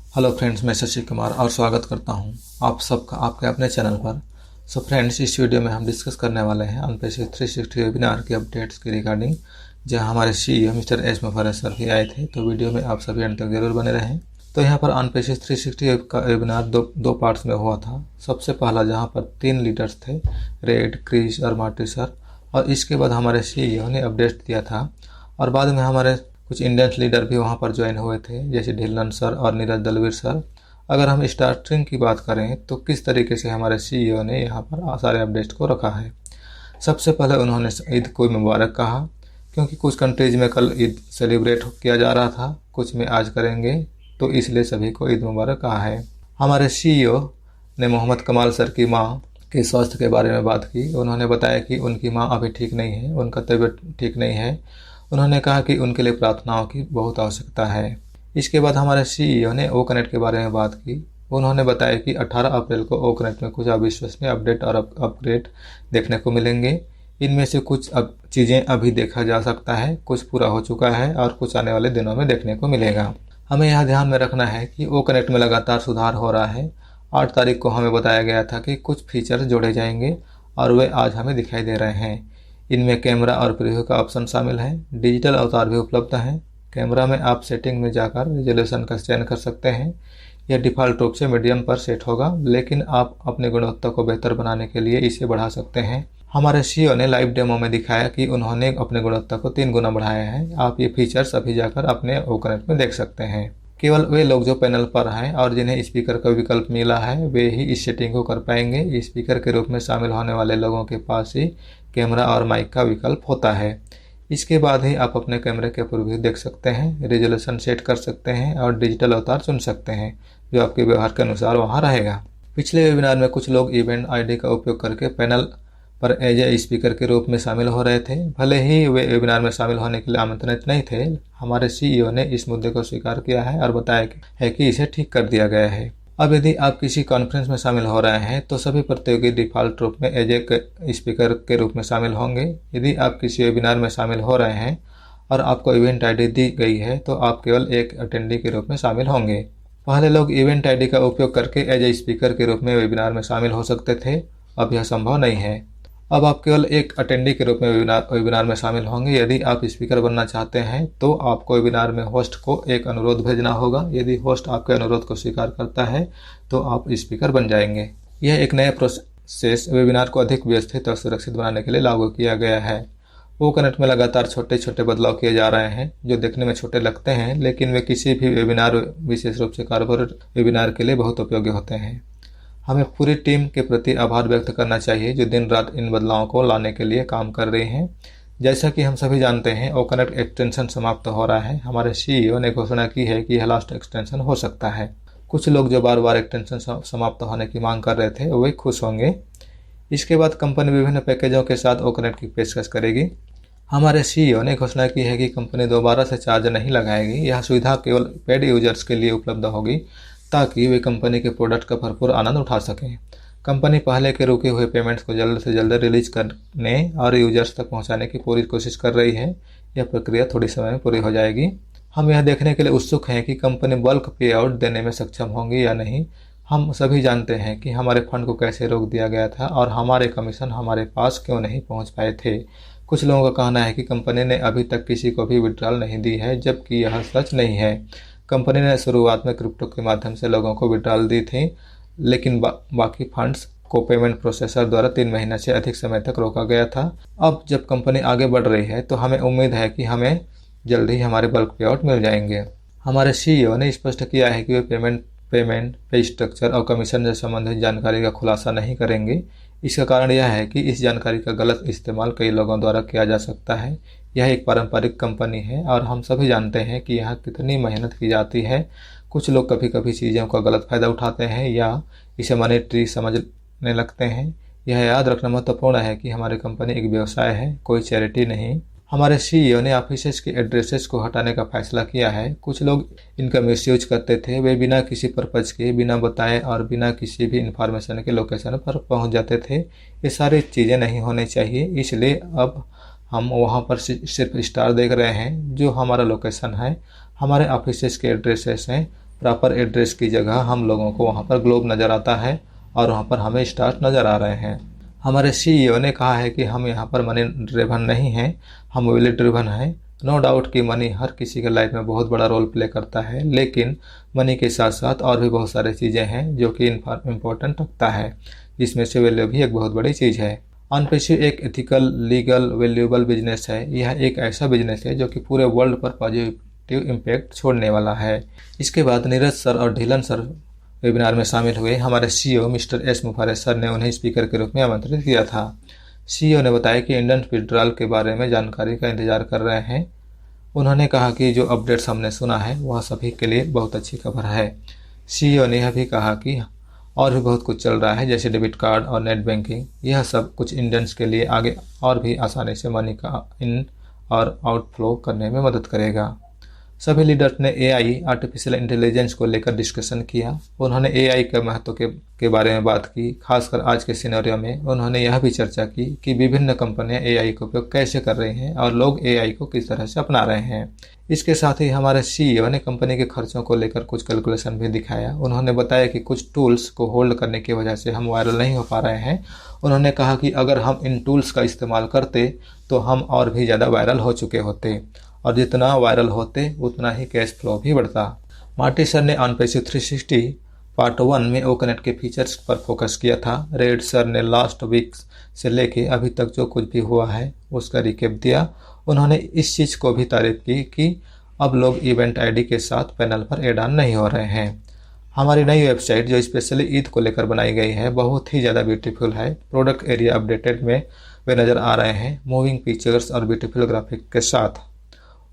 Hello friends, मैं शशि कुमार और स्वागत करता हूं आप सबका आपके अपने चैनल पर। सो फ्रेंड्स, इस वीडियो में हम डिस्कस करने वाले हैं अनपेशिश 360 वेबिनार के अपडेट्स की रिगार्डिंग, जहां हमारे सीईओ मिस्टर एस मुफर्रर सर भी आए थे। तो वीडियो में आप सभी अंत तक जरूर बने रहें। तो यहाँ पर अनपेशिश 360 का वेबिनार दो पार्ट्स में हुआ था। सबसे पहला जहाँ पर 3 लीडर्स थे, रेड, क्रिस और मार्टी सर, और इसके बाद हमारे सीईओ ने अपडेट दिया था। और बाद में हमारे कुछ इंडियन लीडर भी वहाँ पर ज्वाइन हुए थे, जैसे ढिल्लन सर और नीरज दलवीर सर। अगर हम स्टार्टिंग की बात करें तो किस तरीके से हमारे सीईओ ने यहाँ पर सारे अपडेट्स को रखा है। सबसे पहले उन्होंने ईद को मुबारक कहा, क्योंकि कुछ कंट्रीज में कल ईद सेलिब्रेट किया जा रहा था, कुछ में आज करेंगे, तो इसलिए सभी को ईद मुबारक कहा है। हमारे सीईओ ने मोहम्मद कमाल सर की माँ के स्वास्थ्य के बारे में बात की। उन्होंने बताया कि उनकी माँ अभी ठीक नहीं है, उनका तबीयत ठीक नहीं है। उन्होंने कहा कि उनके लिए प्रार्थनाओं की बहुत आवश्यकता है। इसके बाद हमारे सीईओ ने ओ कनेक्ट के बारे में बात की। उन्होंने बताया कि 18 अप्रैल को ओ कनेक्ट में कुछ अविश्वसनीय अपडेट और अपग्रेड देखने को मिलेंगे। इनमें से कुछ चीज़ें अभी देखा जा सकता है, कुछ पूरा हो चुका है और कुछ आने वाले दिनों में देखने को मिलेगा। हमें यह ध्यान में रखना है कि ओ कनेक्ट में लगातार सुधार हो रहा है। 8 तारीख को हमें बताया गया था कि कुछ फीचर्स जोड़े जाएंगे और वे आज हमें दिखाई दे रहे हैं। इनमें कैमरा और प्रीव्यू का ऑप्शन शामिल है। डिजिटल अवतार भी उपलब्ध हैं। कैमरा में आप सेटिंग में जाकर रिजोल्यूशन का चयन कर सकते हैं। यह डिफ़ॉल्ट रूप से मीडियम पर सेट होगा, लेकिन आप अपनी गुणवत्ता को बेहतर बनाने के लिए इसे बढ़ा सकते हैं। हमारे सीईओ ने लाइव डेमो में दिखाया कि उन्होंने अपनी गुणवत्ता को 3 गुना बढ़ाया है। आप ये फीचर्स अभी जाकर अपने ओ कनेक्ट में देख सकते हैं। केवल वे लोग जो पैनल पर हैं और जिन्हें स्पीकर का विकल्प मिला है, वे ही इस सेटिंग को कर पाएंगे। स्पीकर के रूप में शामिल होने वाले लोगों के पास ही कैमरा और माइक का विकल्प होता है। इसके बाद ही आप अपने कैमरे के प्रीव्यू देख सकते हैं, रेजोल्यूशन सेट कर सकते हैं और डिजिटल अवतार चुन सकते हैं, जो आपके व्यवहार के अनुसार वहां रहेगा। पिछले वेबिनार में कुछ लोग इवेंट आईडी का उपयोग करके पैनल पर एज ए स्पीकर के रूप में शामिल हो रहे थे। भले ही वे वेबिनार में शामिल होने के लिए आमंत्रित नहीं थे, हमारे सीईओ ने इस मुद्दे को स्वीकार किया है और बताया है कि इसे ठीक कर दिया गया है। अब यदि आप किसी कॉन्फ्रेंस में शामिल हो रहे हैं तो सभी प्रतियोगी डिफ़ॉल्ट रूप में एज ए स्पीकर के रूप में शामिल होंगे। यदि आप किसी वेबिनार में शामिल हो रहे हैं और आपको इवेंट आईडी दी गई है तो आप केवल एक अटेंडी के रूप में शामिल होंगे। पहले लोग इवेंट आईडी का उपयोग करके एज ए स्पीकर के रूप में वेबिनार में शामिल हो सकते थे, अब यह संभव नहीं है। अब आप केवल एक अटेंडी के रूप में वेबिनार में शामिल होंगे। यदि आप स्पीकर बनना चाहते हैं तो आपको वेबिनार में होस्ट को एक अनुरोध भेजना होगा। यदि होस्ट आपके अनुरोध को स्वीकार करता है तो आप स्पीकर बन जाएंगे। यह एक नया प्रोसेस वेबिनार को अधिक व्यवस्थित और सुरक्षित बनाने के लिए लागू किया गया है। ओ कनेक्ट में लगातार छोटे छोटे बदलाव किए जा रहे हैं, जो देखने में छोटे लगते हैं, लेकिन वे किसी भी वेबिनार, विशेष रूप से कॉर्पोरेट वेबिनार के लिए बहुत उपयोगी होते हैं। हमें पूरी टीम के प्रति आभार व्यक्त करना चाहिए, जो दिन रात इन बदलावों को लाने के लिए काम कर रही हैं। जैसा कि हम सभी जानते हैं, ओ कनेक्ट एक्सटेंशन समाप्त हो रहा है। हमारे सीईओ ने घोषणा की है कि यह लास्ट एक्सटेंशन हो सकता है। कुछ लोग जो बार बार एक्सटेंशन समाप्त होने की मांग कर रहे थे, वे खुश होंगे। इसके बाद कंपनी विभिन्न पैकेजों के साथ ओ कनेक्ट की पेशकश करेगी। हमारे सीईओ ने घोषणा की है कि कंपनी दोबारा से चार्ज नहीं लगाएगी। यह सुविधा केवल पेड यूजर्स के लिए उपलब्ध होगी, ताकि वे कंपनी के प्रोडक्ट का भरपूर आनंद उठा सकें। कंपनी पहले के रुके हुए पेमेंट्स को जल्द से जल्द रिलीज करने और यूजर्स तक पहुंचाने की पूरी कोशिश कर रही है। यह प्रक्रिया थोड़ी समय में पूरी हो जाएगी। हम यह देखने के लिए उत्सुक हैं कि कंपनी बल्क पे आउट देने में सक्षम होंगी या नहीं। हम सभी जानते हैं कि हमारे फंड को कैसे रोक दिया गया था और हमारे कमीशन हमारे पास क्यों नहीं पहुँच पाए थे। कुछ लोगों का कहना है कि कंपनी ने अभी तक किसी को भी विड्रॉल नहीं दी है, जबकि यह सच नहीं है। कंपनी ने शुरुआत में क्रिप्टो के माध्यम से लोगों को विड्रॉल दी थी, लेकिन बाकी फंड्स को पेमेंट प्रोसेसर द्वारा 3 महीने से अधिक समय तक रोका गया था। अब जब कंपनी आगे बढ़ रही है तो हमें उम्मीद है कि हमें जल्द ही हमारे बल्क पे आउट मिल जाएंगे। हमारे सीईओ ने स्पष्ट किया है कि वे पेमेंट, पे स्ट्रक्चर और कमीशन से संबंधित जानकारी का खुलासा नहीं करेंगे। इसका कारण यह है कि इस जानकारी का गलत इस्तेमाल कई लोगों द्वारा किया जा सकता है। यह एक पारंपरिक कंपनी है और हम सभी जानते हैं कि यहाँ कितनी मेहनत की जाती है। कुछ लोग कभी कभी चीज़ों का गलत फायदा उठाते हैं या इसे मनी ट्री समझने लगते हैं। यह याद रखना महत्वपूर्ण है कि हमारी कंपनी एक व्यवसाय है, कोई चैरिटी नहीं। हमारे सीईओ ने ऑफिसेज के एड्रेसेस को हटाने का फैसला किया है। कुछ लोग इनका मिसयूज करते थे। वे बिना किसी पर्पज के, बिना बताए और बिना किसी भी इंफॉर्मेशन के लोकेशन पर पहुंच जाते थे। ये सारी चीज़ें नहीं होनी चाहिए, इसलिए अब हम वहां पर सिर्फ स्टार देख रहे हैं जो हमारा लोकेशन है। हमारे ऑफिसेज के एड्रेसेस हैं प्रॉपर एड्रेस की जगह हम लोगों को वहाँ पर ग्लोब नज़र आता है और वहाँ पर हमें स्टार्स नज़र आ रहे हैं। हमारे सीईओ ने कहा है कि हम यहाँ पर मनी ड्रिवन नहीं हैं, हम वैल्यू ड्रिवन हैं। नो डाउट कि मनी हर किसी के लाइफ में बहुत बड़ा रोल प्ले करता है, लेकिन मनी के साथ साथ और भी बहुत सारी चीज़ें हैं जो कि इम्पोर्टेंट रखता है, जिसमें से वैल्यू भी एक बहुत बड़ी चीज़ है। ऑनपेशी एक एथिकल, लीगल, वैल्यूएबल बिजनेस है। यह एक ऐसा बिजनेस है जो कि पूरे वर्ल्ड पर पॉजिटिव इम्पैक्ट छोड़ने वाला है। इसके बाद नीरज सर और ढीलन सर वेबिनार में शामिल हुए। हमारे सीईओ मिस्टर एस मुफारे सर ने उन्हें स्पीकर के रूप में आमंत्रित किया था। सीईओ ने बताया कि इंडियन विड्रॉल के बारे में जानकारी का इंतजार कर रहे हैं। उन्होंने कहा कि जो अपडेट्स हमने सुना है वह सभी के लिए बहुत अच्छी खबर है। सीईओ ने यह भी कहा कि और भी बहुत कुछ चल रहा है, जैसे डेबिट कार्ड और नेट बैंकिंग। यह सब कुछ इंडियंस के लिए आगे और भी आसानी से मनी का इन और आउटफ्लो करने में मदद करेगा। सभी लीडर्स ने एआई, आर्टिफिशियल इंटेलिजेंस को लेकर डिस्कशन किया। उन्होंने एआई के महत्व के बारे में बात की। खासकर आज के सिनेरियो में उन्होंने यह भी चर्चा की कि विभिन्न कंपनियां एआई का उपयोग कैसे कर रही हैं और लोग एआई को किस तरह से अपना रहे हैं। इसके साथ ही हमारे सीईओ ने कंपनी के खर्चों को लेकर कुछ कैलकुलेशन भी दिखाया। उन्होंने बताया कि कुछ टूल्स को होल्ड करने की वजह से हम वायरल नहीं हो पा रहे हैं। उन्होंने कहा कि अगर हम इन टूल्स का इस्तेमाल करते तो हम और भी ज़्यादा वायरल हो चुके होते, और जितना वायरल होते उतना ही कैश फ्लो भी बढ़ता। मार्टी सर ने ऑनपेशी 360 पार्ट 1 में ओकनेट के फीचर्स पर फोकस किया था। रेड सर ने लास्ट वीक्स से लेके अभी तक जो कुछ भी हुआ है उसका रिकेप दिया। उन्होंने इस चीज़ को भी तारीफ की कि अब लोग इवेंट आईडी के साथ पैनल पर ऐड ऑन नहीं हो रहे हैं। हमारी नई वेबसाइट जो स्पेशली ईद को लेकर बनाई गई है बहुत ही ज़्यादा ब्यूटीफुल है। प्रोडक्ट एरिया अपडेटेड में वे नज़र आ रहे हैं, मूविंग पिक्चर्स और ब्यूटीफुल ग्राफिक के साथ।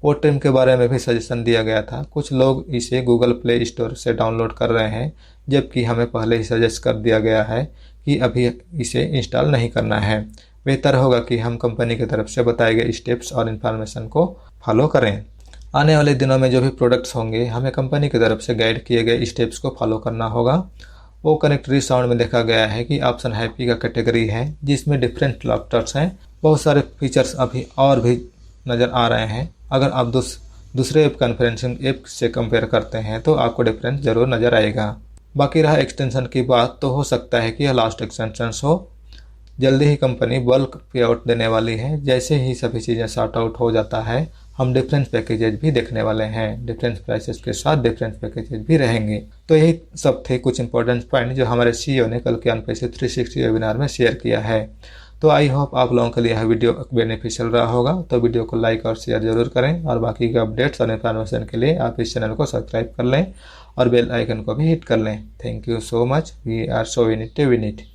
OTrim के बारे में भी सजेशन दिया गया था। कुछ लोग इसे गूगल प्ले स्टोर से डाउनलोड कर रहे हैं, जबकि हमें पहले ही सजेस्ट कर दिया गया है कि अभी इसे इंस्टॉल नहीं करना है। बेहतर होगा कि हम कंपनी की तरफ से बताए गए स्टेप्स और इन्फॉर्मेशन को फॉलो करें। आने वाले दिनों में जो भी प्रोडक्ट्स होंगे हमें कंपनी की तरफ से गाइड किए गए स्टेप्स को फॉलो करना होगा। वो कनेक्टरी साउंड में देखा गया है कि ऑप्शन हैप्पी का कैटेगरी है, जिसमें डिफरेंट लैपटॉप्स हैं। बहुत सारे फीचर्स अभी और भी नज़र आ रहे हैं। अगर आप दूसरे ऐप कॉन्फ्रेंसिंग ऐप से कंपेयर करते हैं तो आपको डिफरेंस ज़रूर नज़र आएगा। बाकी रहा एक्सटेंशन की बात, तो हो सकता है कि यह लास्ट एक्सटेंशन हो। जल्दी ही कंपनी बल्क पे आउट देने वाली है। जैसे ही सभी चीज़ें सॉर्ट आउट हो जाता है हम डिफरेंस पैकेजेज भी देखने वाले हैं। डिफरेंस प्राइसेस के साथ डिफरेंस पैकेजेज भी रहेंगे। तो यही सब थे कुछ इंपॉर्टेंट पॉइंट जो हमारे सीईओ ने कल के ऑनपेशी 360 वेबिनार में शेयर किया है। तो आई होप आप लोगों के लिए यह वीडियो बेनिफिशियल रहा होगा। तो वीडियो को लाइक और शेयर जरूर करें, और बाकी के अपडेट्स और इन्फॉर्मेशन के लिए आप इस चैनल को सब्सक्राइब कर लें और बेल आइकन को भी हिट कर लें। Thank you so much. We are so in it.